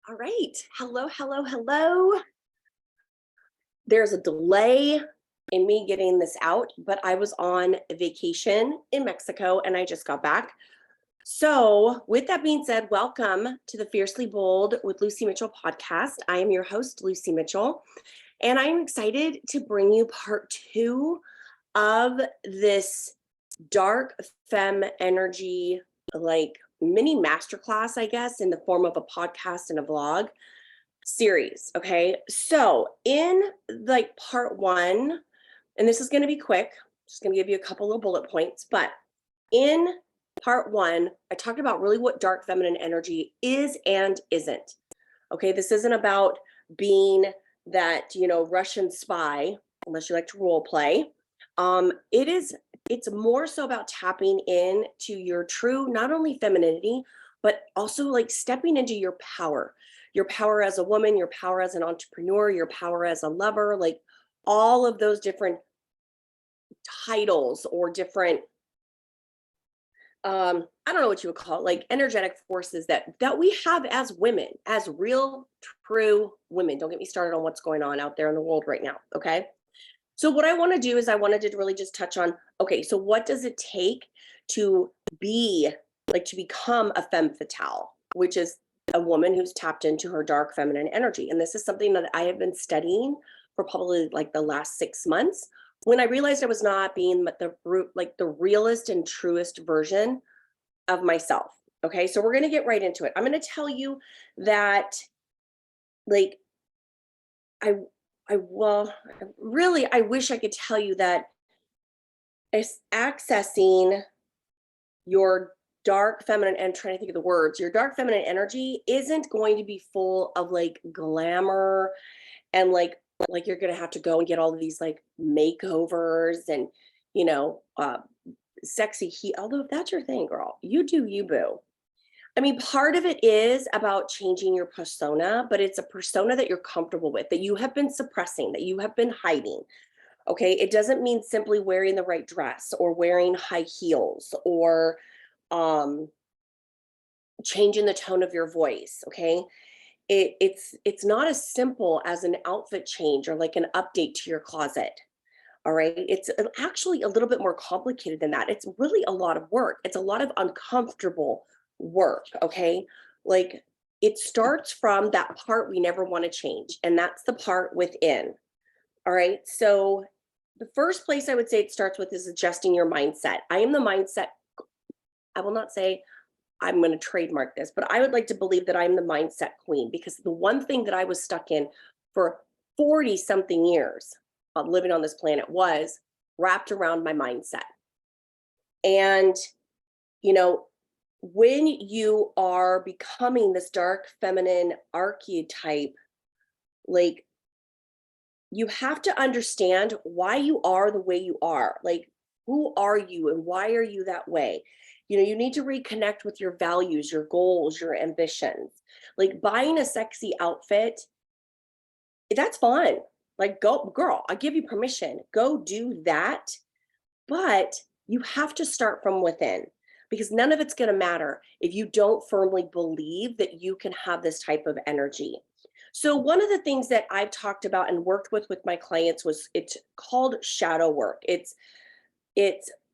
All right. Hello, hello, hello. There's a delay in me getting this out, but I was on vacation in Mexico and I just got back. So, with that being said, welcome to the Fiercely Bold with Lucie Mitchell podcast. I am your host, Lucie Mitchell, and I'm excited to bring you part two of this dark femme energy, like mini masterclass, I guess, in the form of a podcast and a vlog series. Okay. So in like part one, and this is going to be quick, just going to give you a couple of bullet points, but in part one, I talked about really what dark feminine energy is and isn't. Okay. This isn't about being that, Russian spy, unless you like to role play. It's more so about tapping in to your true, not only femininity, but also like stepping into your power as a woman, your power as an entrepreneur, your power as a lover, like all of those different titles or different I don't know what you would call it, like energetic forces that we have as women, as real true women. Don't get me started on what's going on out there in the world right now. Okay. So what I want to do is I wanted to really just touch on, okay, so what does it take to be to become a femme fatale, which is a woman who's tapped into her dark feminine energy. And this is something that I have been studying for probably like the last 6 months, when I realized I was not being the realest and truest version of myself. Okay, so we're going to get right into it. I'm going to tell you that like I I wish I could tell you that accessing your dark feminine, and trying to think of the words, your dark feminine energy isn't going to be full of like glamour and like you're going to have to go and get all of these like makeovers and you know uh sexy heat. Although if that's your thing, girl, you do you, boo. I mean, part of it is about changing your persona, but it's a persona that you're comfortable with, that you have been suppressing, that you have been hiding. Okay. It doesn't mean simply wearing the right dress or wearing high heels or um, changing the tone of your voice. Okay. It's not as simple as an outfit change or like an update to your closet. All right. It's actually a little bit more complicated than that. It's really a lot of work. It's a lot of uncomfortable work. Okay. Like it starts from that part we never want to change, and that's the part within. All right. So the first place I would say it starts with is adjusting your mindset. I am the mindset. I will not say I'm going to trademark this, but I would like to believe that I'm the mindset queen, because the one thing that I was stuck in for 40 something years of living on this planet was wrapped around my mindset. And, you know, when you are becoming this dark feminine archetype, like you have to understand why you are the way you are. Like, who are you and why are you that way? You need to reconnect with your values, your goals, your ambitions. Like buying a sexy outfit, that's fun. Like, go, girl, I give you permission. Go do that. But you have to start from within, because none of it's going to matter if you don't firmly believe that you can have this type of energy. So one of the things that I've talked about and worked with my clients was, it's called shadow work. It's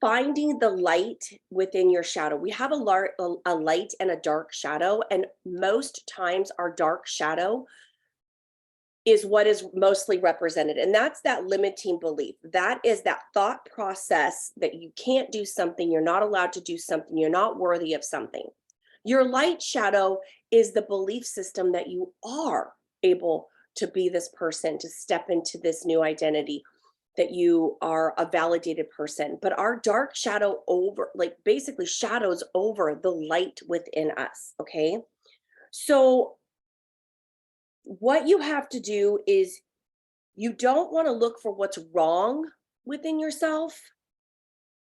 finding the light within your shadow. We have a light and a dark shadow, and most times our dark shadow is what is mostly represented. And that's that limiting belief. That is that thought process that you can't do something, you're not allowed to do something, you're not worthy of something. Your light shadow is the belief system that you are able to be this person, to step into this new identity, that you are a validated person. But our dark shadow basically shadows over the light within us. Okay. So what you have to do is, you don't want to look for what's wrong within yourself.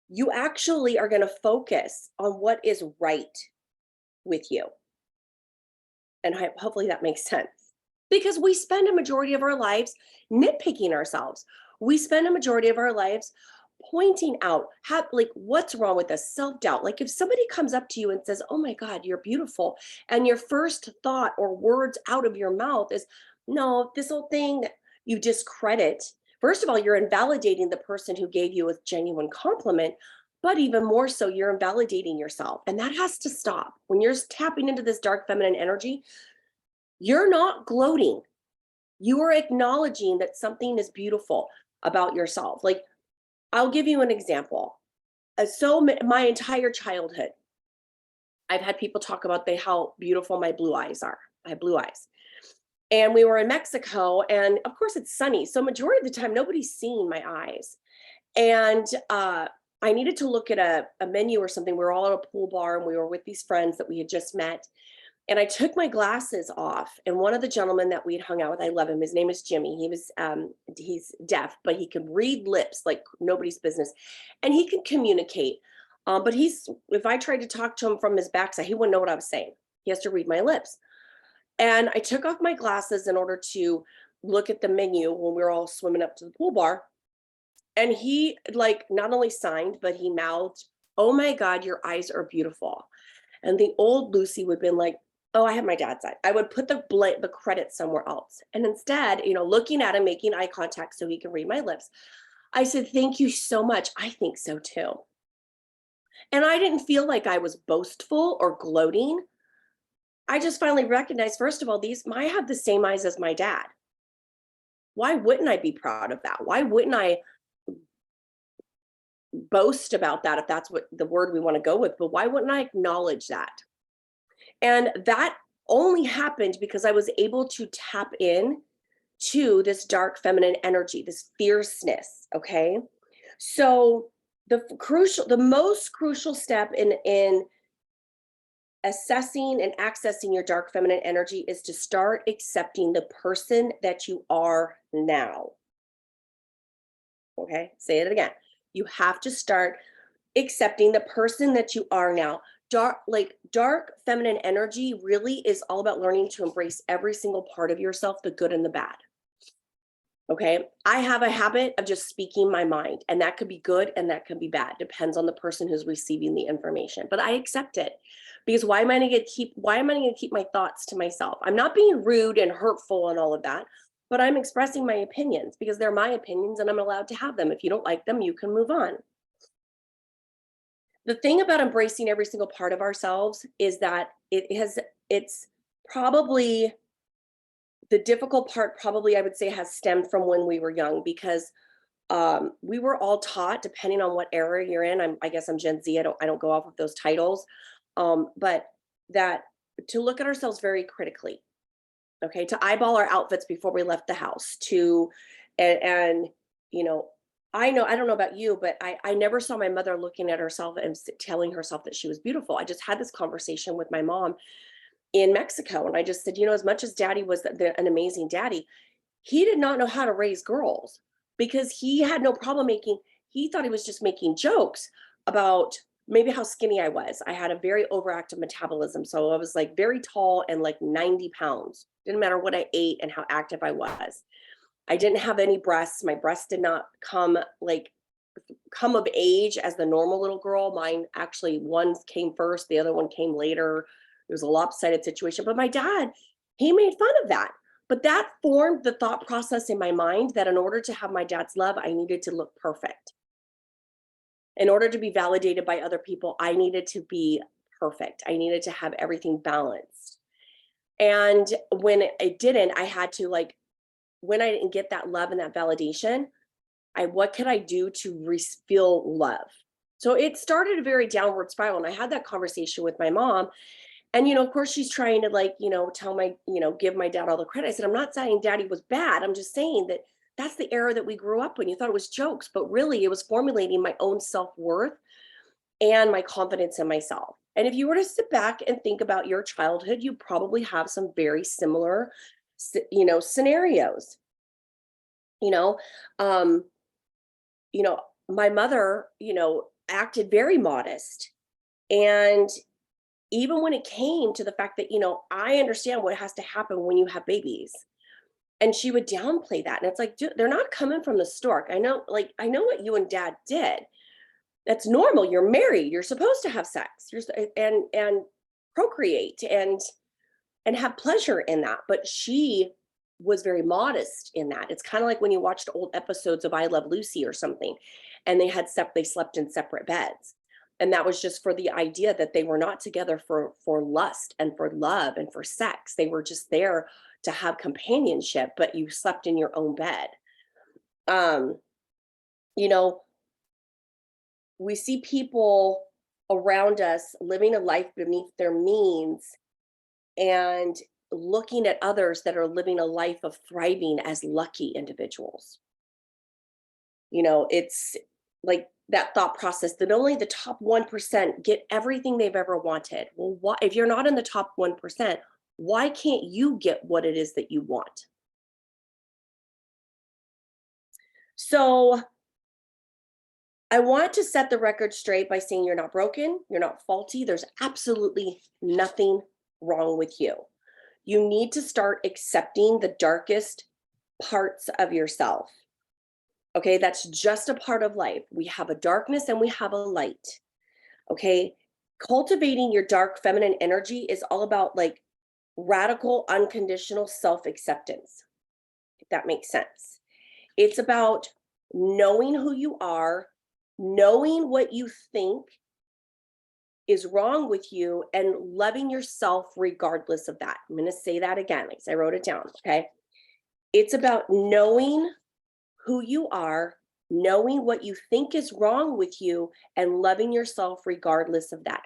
You actually are going to focus on what is right with you. And hopefully that makes sense. Because we spend a majority of our lives nitpicking ourselves. We spend a majority of our lives pointing out how, like, what's wrong with us, self-doubt. Like if somebody comes up to you and says, oh my God, you're beautiful, and your first thought or words out of your mouth is, no, this whole thing, you discredit. First of all, you're invalidating the person who gave you a genuine compliment, but even more so, you're invalidating yourself. And that has to stop. When you're tapping into this dark feminine energy, you're not gloating. You are acknowledging that something is beautiful about yourself. Like, I'll give you an example. My entire childhood, I've had people talk about how beautiful my blue eyes are. I have blue eyes. And we were in Mexico, and of course it's sunny. So majority of the time, nobody's seeing my eyes. And I needed to look at a menu or something. We were all at a pool bar and we were with these friends that we had just met. And I took my glasses off, and one of the gentlemen that we'd hung out with, I love him. His name is Jimmy. He's deaf, but he can read lips like nobody's business, and he can communicate. But if I tried to talk to him from his backside, he wouldn't know what I was saying. He has to read my lips. And I took off my glasses in order to look at the menu when we were all swimming up to the pool bar. And he, like, not only signed, but he mouthed, "Oh my God, your eyes are beautiful." And the old Lucy would have been like, "Oh, I have my dad's eye." I would put the credit somewhere else. And instead, looking at him, making eye contact so he can read my lips, I said, "Thank you so much. I think so too." And I didn't feel like I was boastful or gloating. I just finally recognized, first of all, I have the same eyes as my dad. Why wouldn't I be proud of that? Why wouldn't I boast about that, if that's what the word we want to go with? But why wouldn't I acknowledge that? And that only happened because I was able to tap in to this dark feminine energy, this fierceness. Okay. So the most crucial step in assessing and accessing your dark feminine energy is to start accepting the person that you are now. Okay. Say it again. You have to start accepting the person that you are now. Dark feminine energy really is all about learning to embrace every single part of yourself, the good and the bad. Okay. I have a habit of just speaking my mind, and that could be good and that could be bad. Depends on the person who's receiving the information. But I accept it, because why am I going to keep my thoughts to myself? I'm not being rude and hurtful and all of that, but I'm expressing my opinions because they're my opinions and I'm allowed to have them. If you don't like them, you can move on. The thing about embracing every single part of ourselves is that it's probably the difficult part, probably I would say, has stemmed from when we were young, because we were all taught, depending on what era you're in. I guess I'm Gen Z. I don't go off of those titles, but that to look at ourselves very critically. Okay, to eyeball our outfits before we left the house. And I don't know about you, but I never saw my mother looking at herself and telling herself that she was beautiful. I just had this conversation with my mom in Mexico, and I just said, as much as daddy was an amazing daddy, he did not know how to raise girls, because he had no problem he thought he was just making jokes about maybe how skinny I was. I had a very overactive metabolism. So I was like very tall and like 90 pounds. Didn't matter what I ate and how active I was. I didn't have any breasts. My breasts did not come of age as the normal little girl. Mine actually, one came first, the other one came later. It was a lopsided situation. But my dad, he made fun of that. But that formed the thought process in my mind that in order to have my dad's love, I needed to look perfect. In order to be validated by other people, I needed to be perfect. I needed to have everything balanced. And when it didn't, I had to, when I didn't get that love and that validation, what could I do to feel love? So it started a very downward spiral. And I had that conversation with my mom. And, of course, she's trying to give my dad all the credit. I said, I'm not saying daddy was bad. I'm just saying that that's the era that we grew up in. You thought it was jokes, but really it was formulating my own self-worth and my confidence in myself. And if you were to sit back and think about your childhood, you probably have some very similar, scenarios. You know, um, my mother, acted very modest. And even when it came to the fact that, I understand what has to happen when you have babies. And she would downplay that. And it's like, dude, they're not coming from the stork. I know, like, I know what you and dad did. That's normal. You're married. You're supposed to have sex. And procreate and have pleasure in that. But she was very modest in that. It's kind of like when you watched old episodes of I Love Lucy or something, and they slept in separate beds. And that was just for the idea that they were not together for lust and for love and for sex. They were just there to have companionship, but you slept in your own bed. Um, you know, we see people around us living a life beneath their means and looking at others that are living a life of thriving as lucky individuals. It's like that thought process that only the top 1% get everything they've ever wanted. Well, why, if you're not in the top 1%, why can't you get what it is that you want? So I want to set the record straight by saying you're not broken, you're not faulty. There's absolutely nothing wrong with you. You need to start accepting the darkest parts of yourself. Okay, that's just a part of life. We have a darkness and we have a light. Okay, cultivating your dark feminine energy is all about like radical, unconditional self acceptance, if that makes sense. It's about knowing who you are, knowing what you think is wrong with you, and loving yourself regardless of that. I'm going to say that again, because I wrote it down. Okay. It's about knowing who you are, knowing what you think is wrong with you, and loving yourself regardless of that.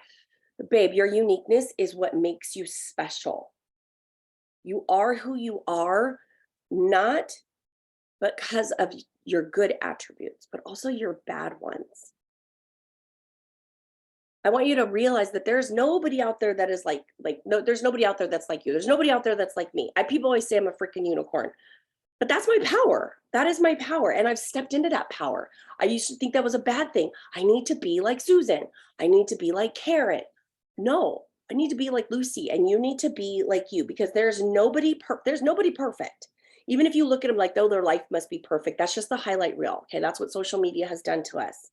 Babe, your uniqueness is what makes you special. You are who you are, not because of your good attributes, but also your bad ones. I want you to realize that there's nobody out there that is no, there's nobody out there that's like you. There's nobody out there that's like me. People always say I'm a freaking unicorn. But that's my power. That is my power. And I've stepped into that power. I used to think that was a bad thing. I need to be like Susan. I need to be like Karen. No, I need to be like Lucy, and you need to be like you, because there's nobody perfect. Even if you look at them like, though, their life must be perfect. That's just the highlight reel. Okay. That's what social media has done to us.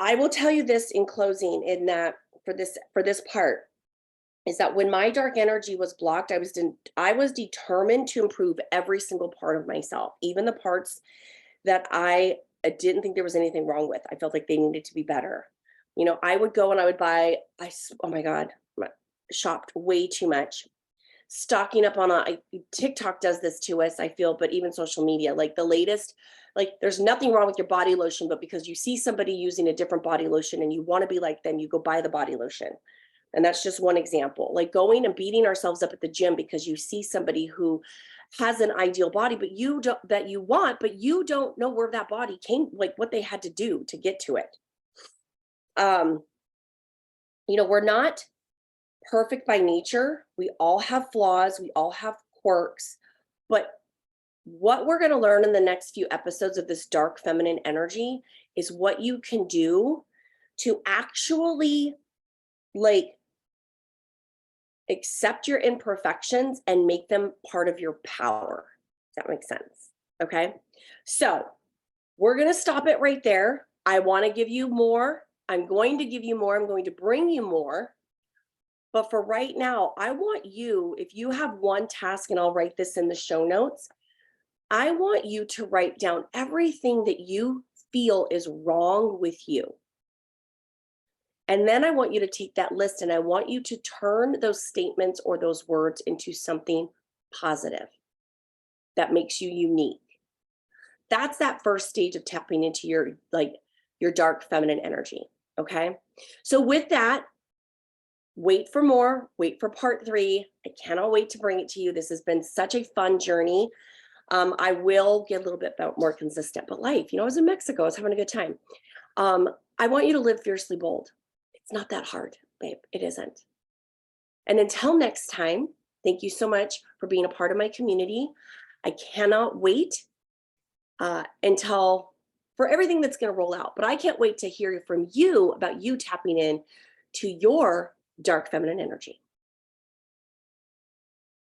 I will tell you this in closing, in that for this part, is that when my dark energy was blocked, I was determined to improve every single part of myself, even the parts that I didn't think there was anything wrong with. I felt like they needed to be better. I would go and I would buy, oh my God, shopped way too much. Stocking up on TikTok does this to us, I feel, but even social media, like the latest, like there's nothing wrong with your body lotion, but because you see somebody using a different body lotion and you want to be like them, you go buy the body lotion. And that's just one example. Like going and beating ourselves up at the gym because you see somebody who has an ideal body, but you don't, that you want, but you don't know where that body came, like what they had to do to get to it. We're not perfect by nature. We all have flaws. We all have quirks. But what we're going to learn in the next few episodes of this dark feminine energy is what you can do to actually like accept your imperfections and make them part of your power. Does that make sense? Okay. So we're going to stop it right there. I want to give you more. I'm going to give you more. I'm going to bring you more. But for right now, I want you, if you have one task, and I'll write this in the show notes, I want you to write down everything that you feel is wrong with you. And then I want you to take that list and I want you to turn those statements or those words into something positive that makes you unique. That's that first stage of tapping into your dark feminine energy. Okay. So with that, wait for more, wait for part 3. I cannot wait to bring it to you. This has been such a fun journey. I will get a little bit more consistent, but life, I was in Mexico, I was having a good time. I want you to live fiercely bold. It's not that hard, babe. It isn't. And until next time, thank you so much for being a part of my community. I cannot wait for everything that's going to roll out, but I can't wait to hear from you about you tapping in to your dark feminine energy.